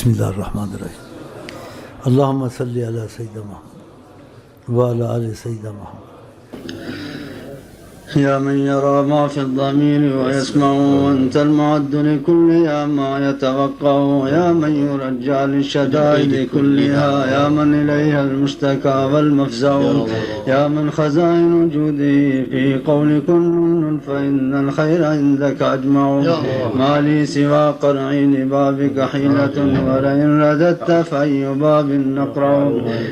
بسم الله الرحمن الرحيم. اللهم صل على سيدنا محمد وعلى آل سيدنا محمد. يا من يرى ما في الضمير ويسمع وأنت المعد لكل يا ما يتوقع، يا من يرجى للشدائد كلها، يا من إليها المشتكى والمفزع، يا من خزائن وجوده في قول كن فإن الخير عندك أجمع. ما لي سوى قرعي لبابك حيلة، ولئن رددت فأي باب نقرع.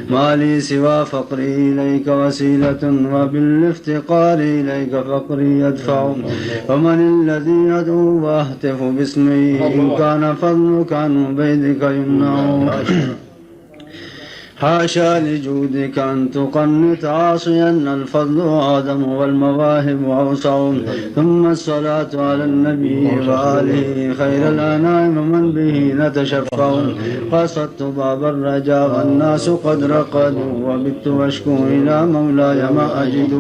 ما لي سوى فقري إليك وسيلة، وبالافتقار إليك فقري يدفع. ومن الذي يدعو واهتف باسمه، إن كان فضلك عن بيدك يمنع. حاشا لجودك أن تقنط عاصيا، الفضل آدم والمواهب أوسع. ثم الصلاة على النبي وآله خير الأنام من به نتشفع. قصدت باب الرجاء والناس قد رقدوا، وبت واشكو إلى مولاي ما أجد.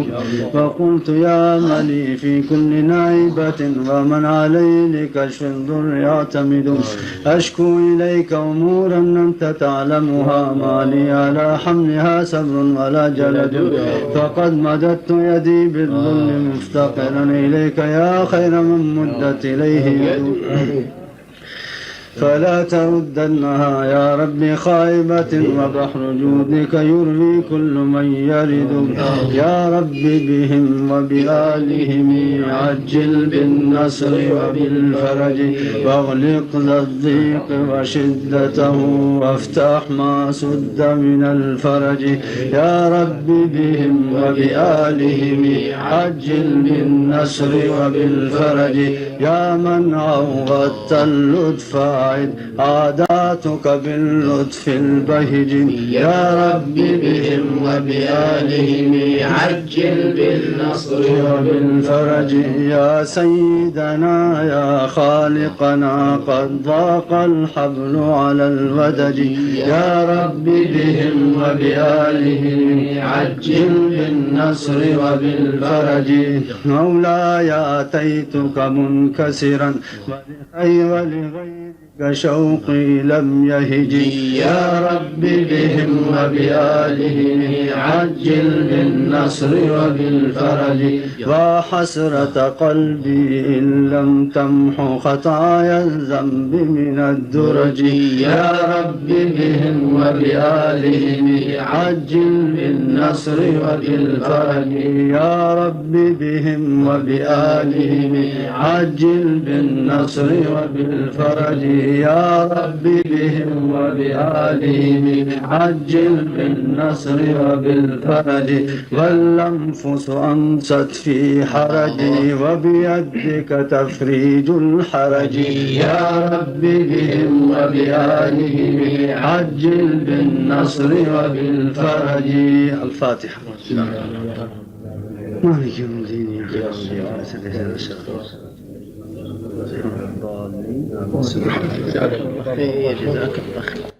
وقلت يا ملي في كل نائبة، ومن علي لكشف الضر يعتمد. أشكو إليك أمورا أنت تعلمها، ما لي على حملها صبر ولا جلد. فقد مددت يدي بالذل مفتقرا إليك، يا خير من مدت إليه يد. فلا تردنها يا ربي خائبة، وبحر جودك يروي كل من يرد. يا ربي بهم وبآلهم عجل بالنصر وبالفرج، واغلق ذا الضيق وشدته، وافتح ما سد من الفرج. يا ربي بهم وبآلهم عجل بالنصر وبالفرج. يا من عوضت اللطف عاداتك باللطف البهج. يا رب بهم وبآلهم عجل بالنصر وبالفرج. يا سيدنا يا خالقنا قد ضاق الحبل على الودج. يا رب بهم وبآلهم عجل بالنصر وبالفرج. مولاي أتيتك منكسرا ولغيرك شوقي لم يهج. يا رب بهم وبآلهم عجل بالنصر وبالفرج. وحسرة قلبي إن لم تمح خطايا الذنب من الدرج. يا رب بهم وبآلهم عجل بالنصر وبالفرج. يا رب بهم وبآلهم عجل بالنصر وبالفرج. يا رب بهم وبآلهم عجل بالنصر وبالفرج. والأنفس أمست في حرجي، وبيدك تفريج الحرج. يا رب بهم وبآلهم عجل بالنصر وبالفرج. الفاتحة. مالك يوم الدين. جزاك الله خير.